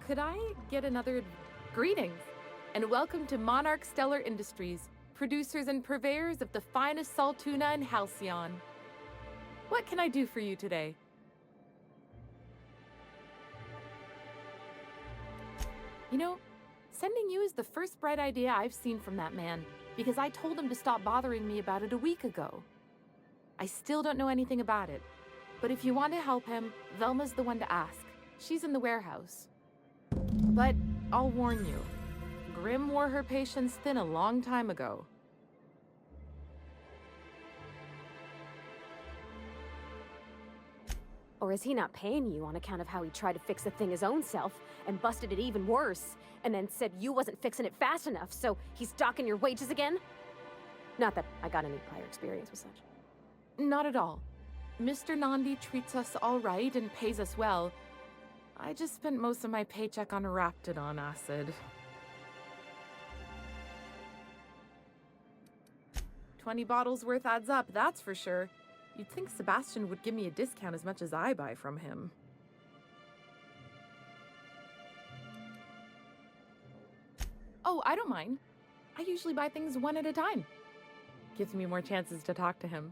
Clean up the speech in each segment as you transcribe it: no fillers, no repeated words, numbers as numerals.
Could I get another greetings and welcome to Monarch Stellar Industries, producers and purveyors of the finest salt tuna in Halcyon. What can I do for you today? You know, sending you is the first bright idea I've seen from that man, because I told him to stop bothering me about it a week ago. I still don't know anything about it, but if you want to help him, Velma's the one to ask. She's in the warehouse. But I'll warn you, Grimm wore her patience thin a long time ago. Or is he not paying you on account of how he tried to fix the thing his own self and busted it even worse, and then said you wasn't fixing it fast enough, so he's docking your wages again? Not that I got any prior experience with such. Not at all. Mr. Nandi treats us all right and pays us well. I just spent most of my paycheck on Raptidon acid. 20 bottles worth adds up, that's for sure. You'd think Sebastian would give me a discount as much as I buy from him. Oh, I don't mind. I usually buy things one at a time. Gives me more chances to talk to him.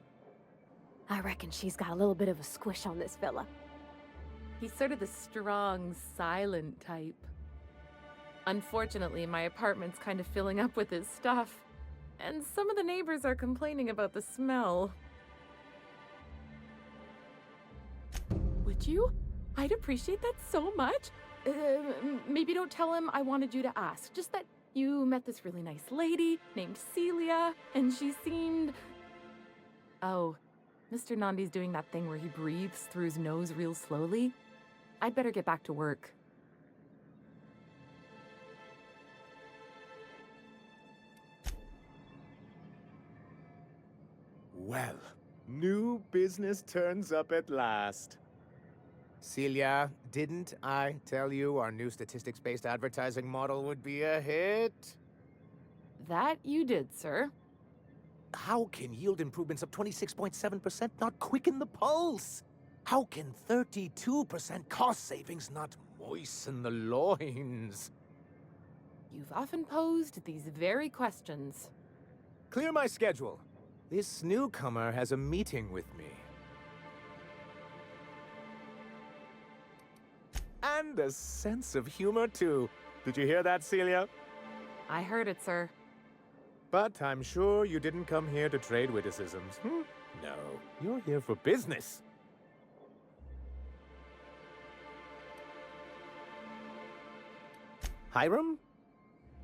I reckon she's got a little bit of a squish on this fella. He's sort of the strong, silent type. Unfortunately, my apartment's kind of filling up with his stuff, and some of the neighbors are complaining about the smell. Would you? I'd appreciate that so much. Maybe don't tell him I wanted you to ask, just that you met this really nice lady named Celia, and she seemed... Oh, Mr. Nandi's doing that thing where he breathes through his nose real slowly. I'd better get back to work. Well, new business turns up at last. Celia, didn't I tell you our new statistics-based advertising model would be a hit? That you did, sir. How can yield improvements of 26.7% not quicken the pulse? How can 32% cost savings not moisten the loins? You've often posed these very questions. Clear my schedule. This newcomer has a meeting with me. And a sense of humor, too. Did you hear that, Celia? I heard it, sir. But I'm sure you didn't come here to trade witticisms. No, you're here for business. Hiram?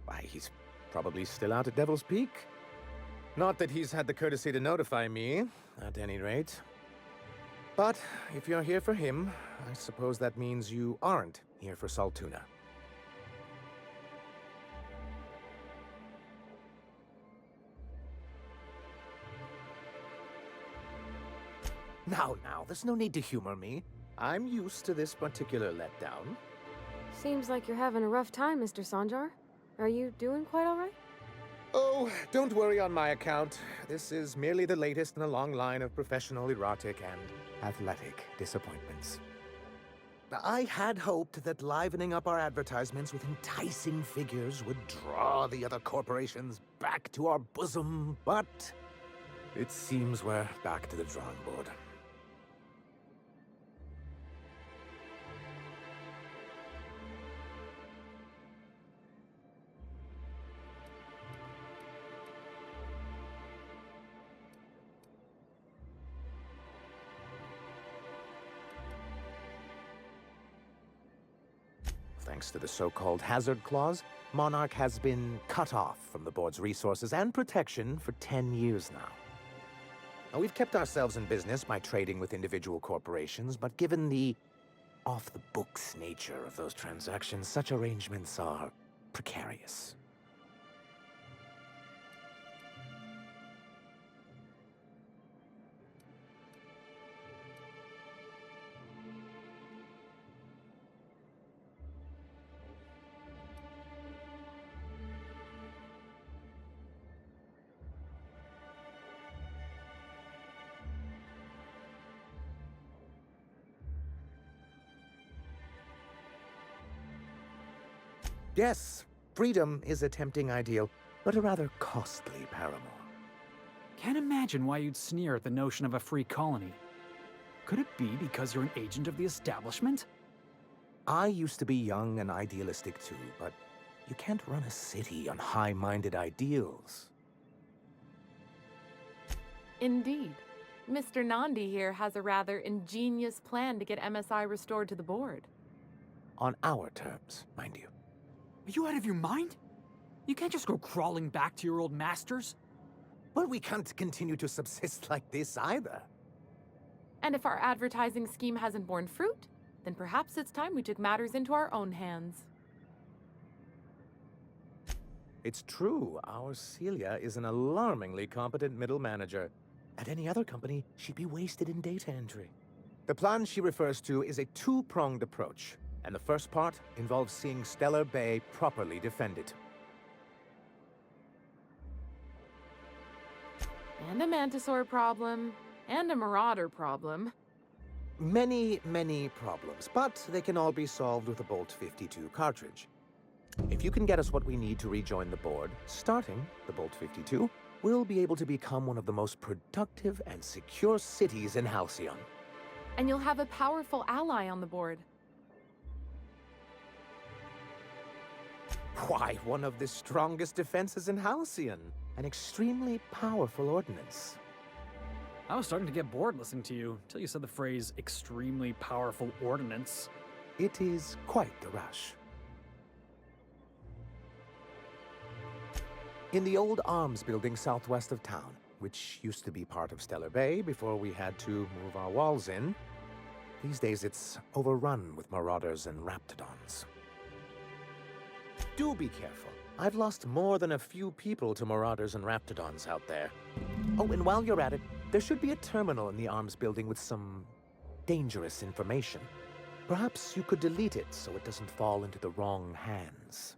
Why, he's probably still out at Devil's Peak. Not that he's had the courtesy to notify me, at any rate. But if you're here for him, I suppose that means you aren't here for salt tuna. Now, there's no need to humor me. I'm used to this particular letdown. Seems like you're having a rough time, Mr. Sanjar. Are you doing quite all right? Oh, don't worry on my account. This is merely the latest in a long line of professional erotic and athletic disappointments. I had hoped that livening up our advertisements with enticing figures would draw the other corporations back to our bosom, but it seems we're back to the drawing board. Thanks to the so-called hazard clause, Monarch has been cut off from the board's resources and protection for 10 years now. Now, we've kept ourselves in business by trading with individual corporations, but given the off-the-books nature of those transactions, such arrangements are precarious. Yes, freedom is a tempting ideal, but a rather costly paramour. Can't imagine why you'd sneer at the notion of a free colony. Could it be because you're an agent of the establishment? I used to be young and idealistic too, but you can't run a city on high-minded ideals. Indeed. Mr. Nandi here has a rather ingenious plan to get MSI restored to the board. On our terms, mind you. Are you out of your mind? You can't just go crawling back to your old masters. Well, we can't continue to subsist like this either. And if our advertising scheme hasn't borne fruit, then perhaps it's time we took matters into our own hands. It's true, our Celia is an alarmingly competent middle manager. At any other company, she'd be wasted in data entry. The plan she refers to is a two-pronged approach, and the first part involves seeing Stellar Bay properly defended. And a Mantisaur problem, and a Marauder problem. Many, many problems, but they can all be solved with a Bolt 52 cartridge. If you can get us what we need to rejoin the board, starting the Bolt 52, we'll be able to become one of the most productive and secure cities in Halcyon. And you'll have a powerful ally on the board. Why, one of the strongest defenses in Halcyon. An extremely powerful ordnance. I was starting to get bored listening to you, until you said the phrase, extremely powerful ordnance. It is quite the rush. In the old arms building southwest of town, which used to be part of Stellar Bay before we had to move our walls in, these days it's overrun with marauders and raptidons. Do be careful. I've lost more than a few people to marauders and raptidons out there. Oh, and while you're at it, there should be a terminal in the arms building with some dangerous information. Perhaps you could delete it so it doesn't fall into the wrong hands.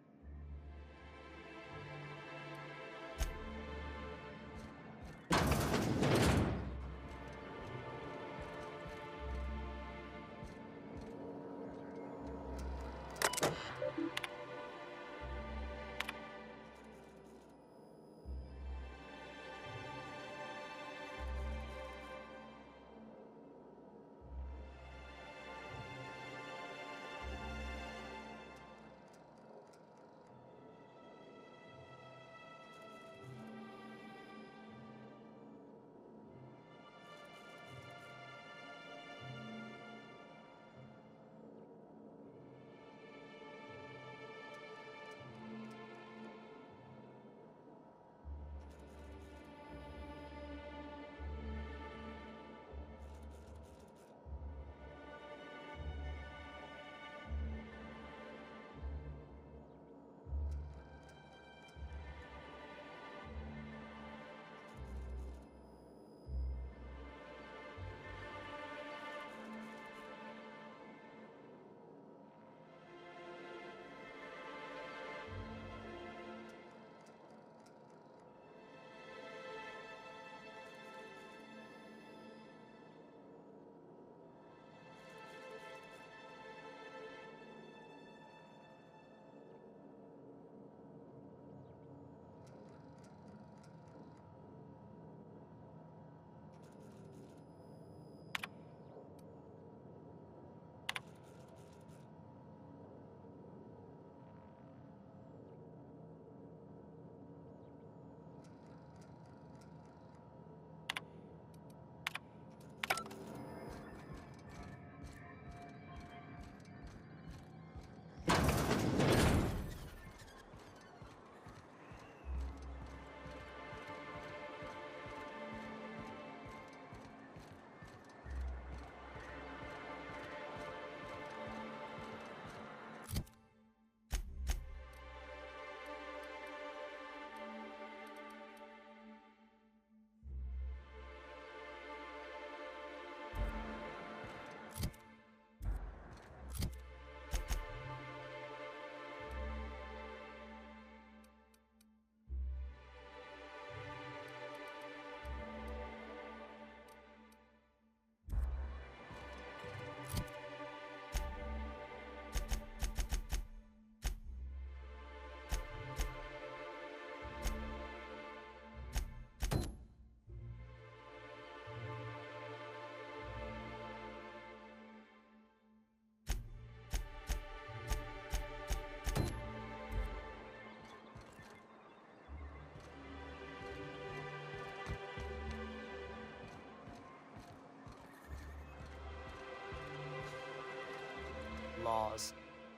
laws.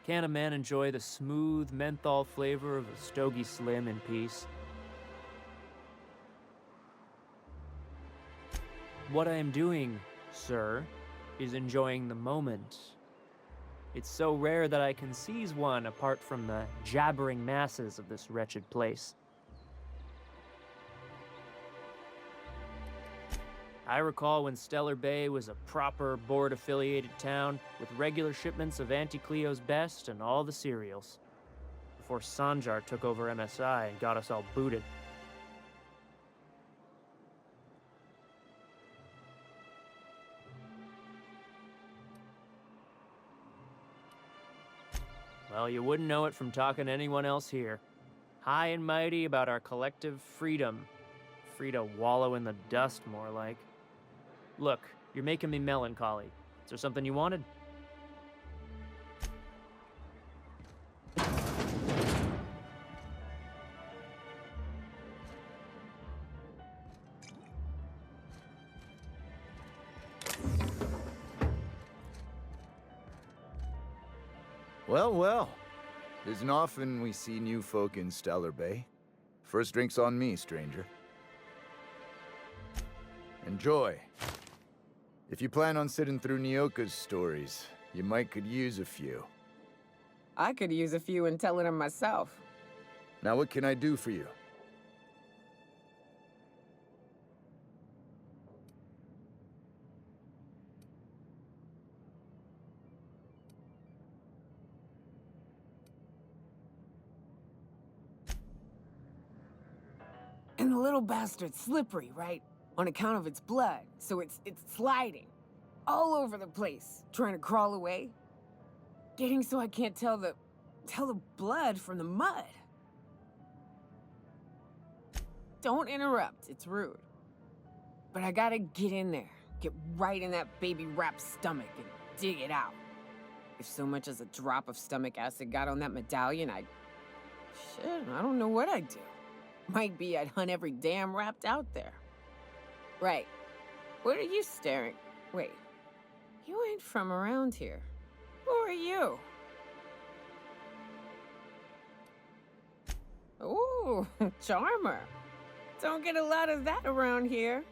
Can't a man enjoy the smooth menthol flavor of a Stogie Slim in peace? What I am doing, sir, is enjoying the moment. It's so rare that I can seize one apart from the jabbering masses of this wretched place. I recall when Stellar Bay was a proper board-affiliated town with regular shipments of Auntie Cleo's best and all the cereals, before Sanjar took over MSI and got us all booted. Well, you wouldn't know it from talking to anyone else here. High and mighty about our collective freedom. Free to wallow in the dust, more like. Look, you're making me melancholy. Is there something you wanted? Well, well. Isn't often we see new folk in Stellar Bay. First drink's on me, stranger. Enjoy. If you plan on sitting through Nyoka's stories, you might could use a few. I could use a few and telling them myself. Now what can I do for you? And the little bastard's slippery, right? On account of its blood, so it's sliding. All over the place, trying to crawl away. Getting so I can't tell the blood from the mud. Don't interrupt, it's rude. But I gotta get in there, get right in that baby rap's stomach and dig it out. If so much as a drop of stomach acid got on that medallion, shit, I don't know what I'd do. Might be I'd hunt every damn wrapped out there. Right. What are you staring? Wait. You ain't from around here. Who are you? Ooh, charmer. Don't get a lot of that around here.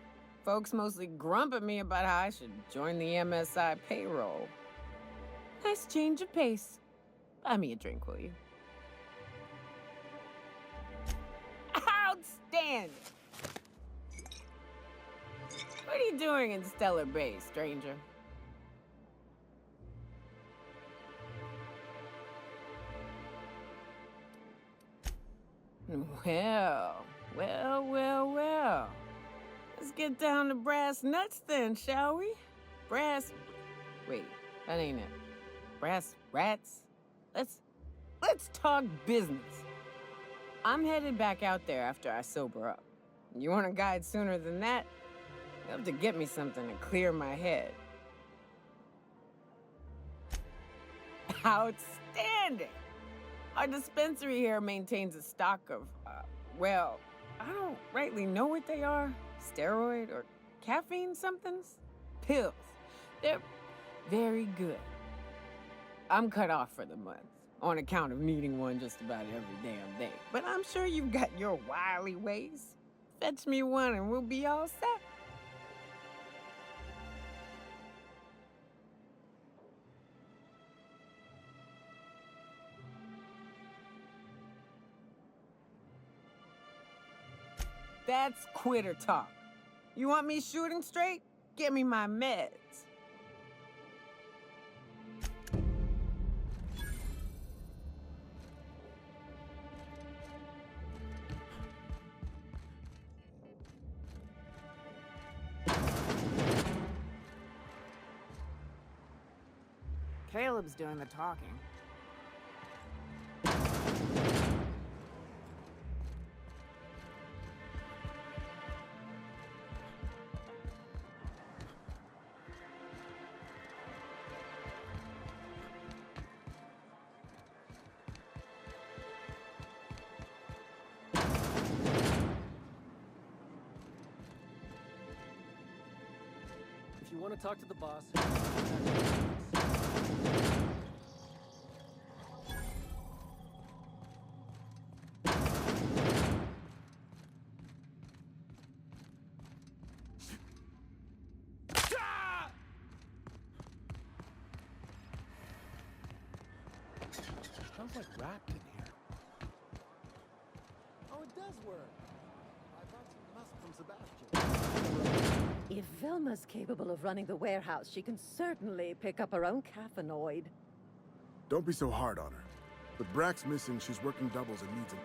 Folks mostly grump at me about how I should join the MSI payroll. Nice change of pace. Buy me a drink, will you? Outstanding! What are you doing in Stellar Bay, stranger? Well. Let's get down to brass nuts then, shall we? Wait, that ain't it. Brass rats? Let's talk business. I'm headed back out there after I sober up. You want a guide sooner than that? You'll have to get me something to clear my head. Outstanding! Our dispensary here maintains a stock of, well, I don't rightly know what they are. Steroid or caffeine somethings? Pills. They're very good. I'm cut off for the month, on account of needing one just about every damn day. But I'm sure you've got your wily ways. Fetch me one and we'll be all set. That's quitter talk. You want me shooting straight? Give me my meds. Caleb's doing the talking. If you want to talk to the boss... smells like wrapped in here. Oh, it does work. I bought some musk from Sebastian. If Velma's capable of running the warehouse, she can certainly pick up her own caffeinoid. Don't be so hard on her. With Brack's missing, she's working doubles and needs him.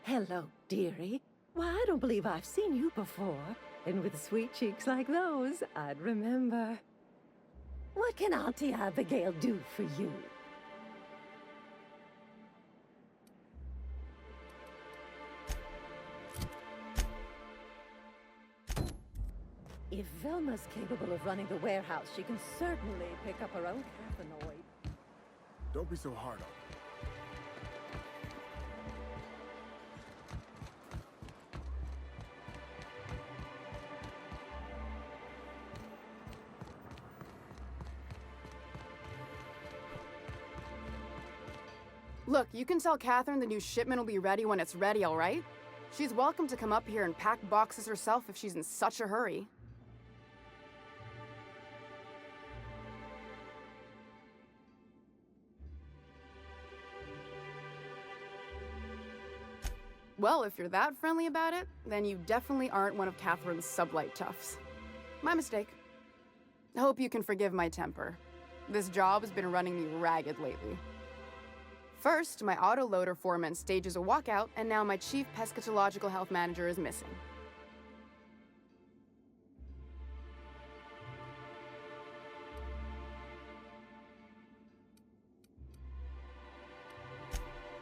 Hello, dearie. Why, I don't believe I've seen you before. And with sweet cheeks like those, I'd remember. What can Auntie Abigail do for you? If Velma's capable of running the warehouse, she can certainly pick up her own caffeinoid. Don't be so hard on her. Look, you can tell Catherine the new shipment will be ready when it's ready, all right? She's welcome to come up here and pack boxes herself if she's in such a hurry. Well, if you're that friendly about it, then you definitely aren't one of Catherine's sublight toughs. My mistake. I hope you can forgive my temper. This job has been running me ragged lately. First, my autoloader foreman stages a walkout, and now my chief pescatological health manager is missing.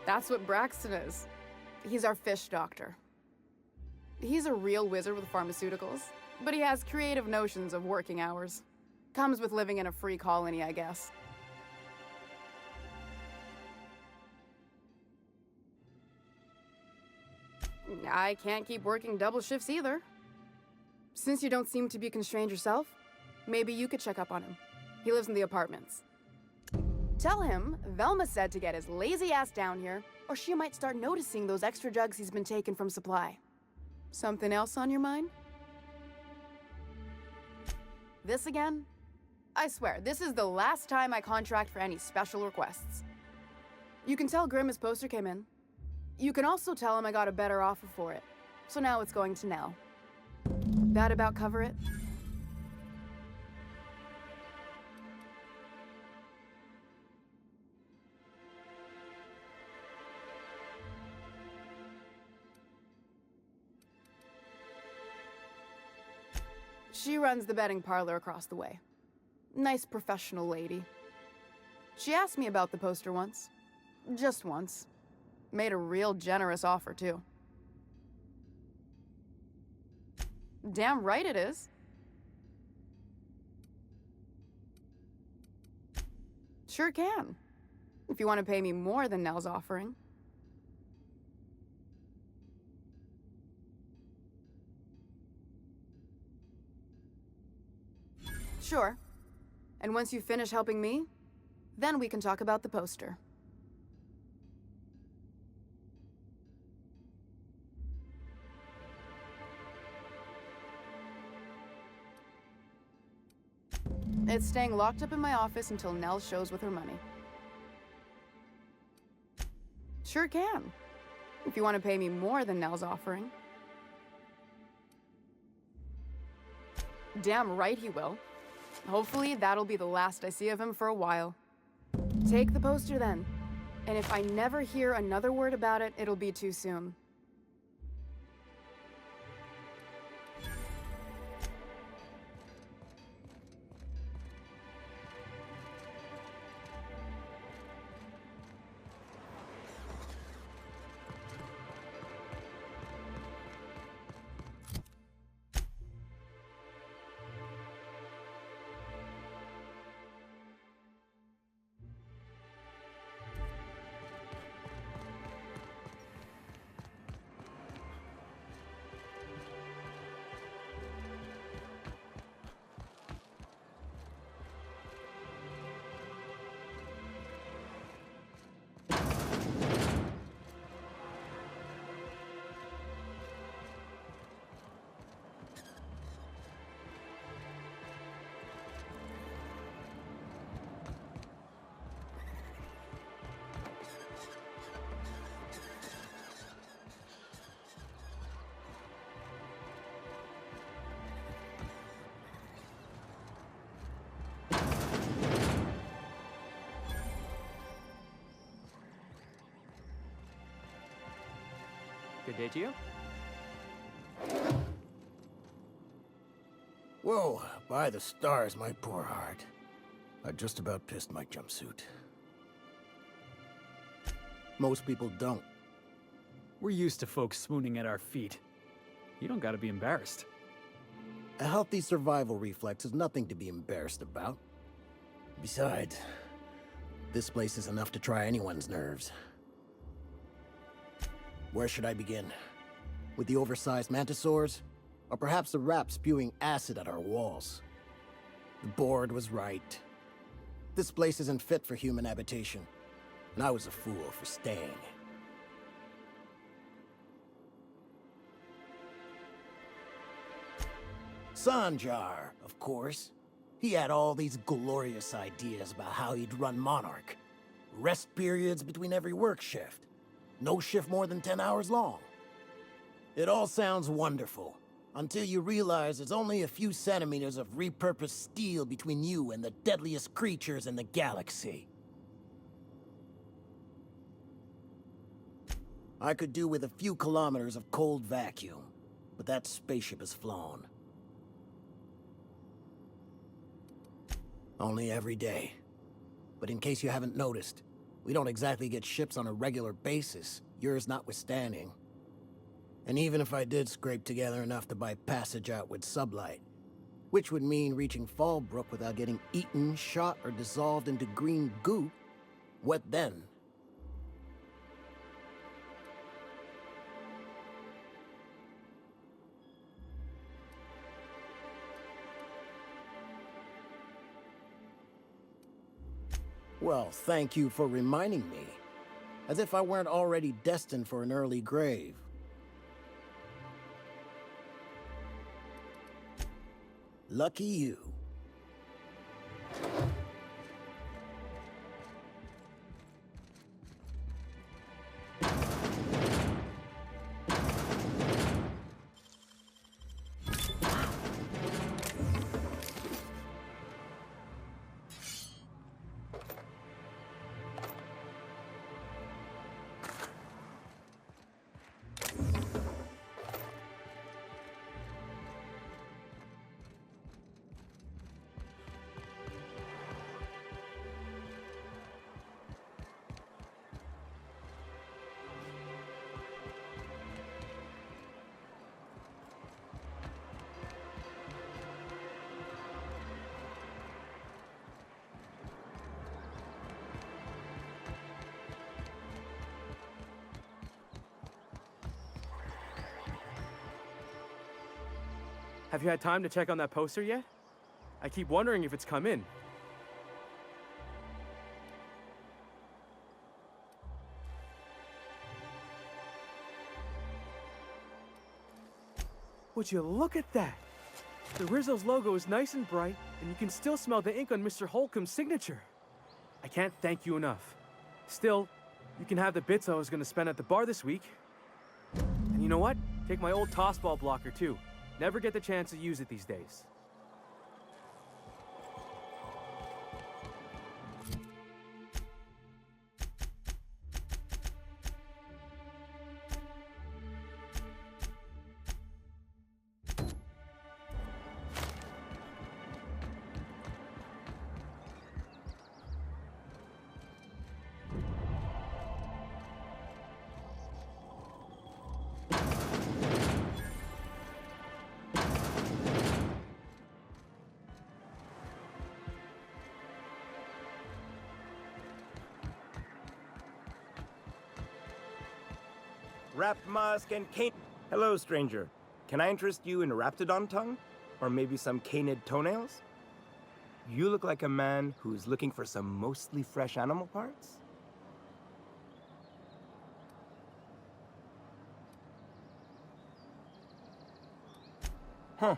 That's what Braxton is. He's our fish doctor. He's a real wizard with pharmaceuticals, but he has creative notions of working hours. Comes with living in a free colony, I guess. I can't keep working double shifts either. Since you don't seem to be constrained yourself, maybe you could check up on him. He lives in the apartments. Tell him Velma said to get his lazy ass down here, or she might start noticing those extra drugs he's been taking from supply. Something else on your mind? This again? I swear, this is the last time I contract for any special requests. You can tell Grimm his poster came in. You can also tell him I got a better offer for it. So now it's going to Nell. That about cover it? She runs the betting parlor across the way. Nice professional lady. She asked me about the poster once. Just once. Made a real generous offer, too. Damn right it is. Sure can. If you want to pay me more than Nell's offering. Sure. And once you finish helping me, then we can talk about the poster. It's staying locked up in my office until Nell shows with her money. Sure can. If you want to pay me more than Nell's offering. Damn right he will. Hopefully that'll be the last I see of him for a while. Take the poster then. And if I never hear another word about it, it'll be too soon. Good day to you. Whoa, by the stars, my poor heart. I just about pissed my jumpsuit. Most people don't. We're used to folks swooning at our feet. You don't gotta be embarrassed. A healthy survival reflex is nothing to be embarrassed about. Besides, this place is enough to try anyone's nerves. Where should I begin? With the oversized mantisaurs? Or perhaps the rap spewing acid at our walls? The board was right. This place isn't fit for human habitation, and I was a fool for staying. Sanjar, of course. He had all these glorious ideas about how he'd run Monarch. Rest periods between every work shift. No shift more than 10 hours long. It all sounds wonderful, until you realize there's only a few centimeters of repurposed steel between you and the deadliest creatures in the galaxy. I could do with a few kilometers of cold vacuum, but that spaceship is flown. Only every day. But in case you haven't noticed, we don't exactly get ships on a regular basis, yours notwithstanding. And even if I did scrape together enough to buy passage out with sublight, which would mean reaching Fallbrook without getting eaten, shot, or dissolved into green goo, what then? Well, thank you for reminding me. As if I weren't already destined for an early grave. Lucky you. Have you had time to check on that poster yet? I keep wondering if it's come in. Would you look at that? The Rizzo's logo is nice and bright, and you can still smell the ink on Mr. Holcomb's signature. I can't thank you enough. Still, you can have the bits I was going to spend at the bar this week. And you know what? Take my old tossball blocker, too. Never get the chance to use it these days. Wrapped musk and cane. Hello, stranger. Can I interest you in Raptidon tongue? Or maybe some canid toenails? You look like a man who's looking for some mostly fresh animal parts? Huh.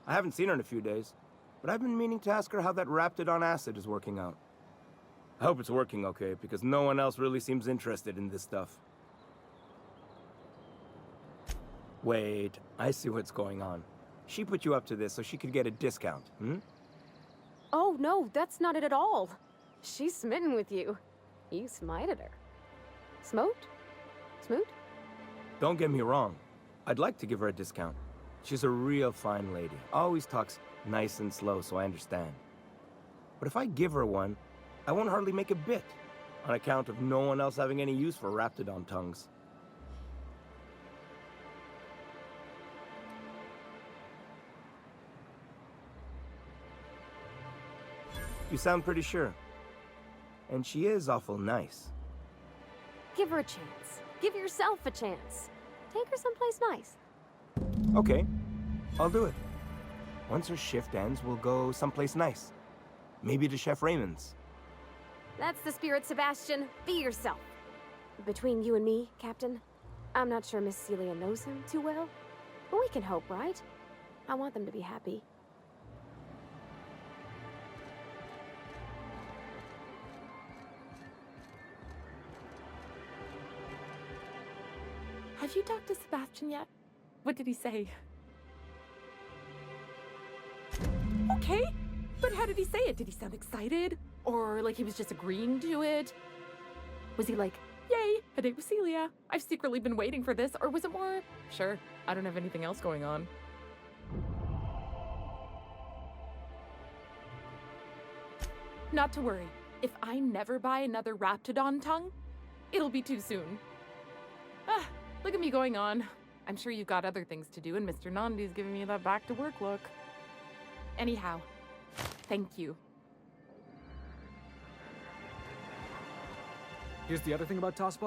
I haven't seen her in a few days, but I've been meaning to ask her how that Raptidon acid is working out. I hope it's working okay, because no one else really seems interested in this stuff. Wait, I see what's going on. She put you up to this so she could get a discount, hmm? Oh, no, that's not it at all. She's smitten with you. You smited her. Smote? Smoot? Don't get me wrong. I'd like to give her a discount. She's a real fine lady. Always talks nice and slow, so I understand. But if I give her one, I won't hardly make a bit, on account of no one else having any use for Raptidon tongues. You sound pretty sure. And she is awful nice. Give her a chance. Give yourself a chance. Take her someplace nice. Okay, I'll do it. Once her shift ends, we'll go someplace nice. Maybe to Chef Raymond's. That's the spirit, Sebastian. Be yourself. Between you and me, Captain, I'm not sure Miss Celia knows him too well. But we can hope, right? I want them to be happy. Have you talked to Sebastian yet? What did he say? Okay, but how did he say it? Did he sound excited? Or like he was just agreeing to it? Was he like, yay, a date with Celia. I've secretly been waiting for this. Or was it more, sure, I don't have anything else going on. Not to worry. If I never buy another Raptidon tongue, it'll be too soon. Ah, look at me going on. I'm sure you've got other things to do, and Mr. Nandi's giving me that back-to-work look. Anyhow, thank you. Here's the other thing about Tossball.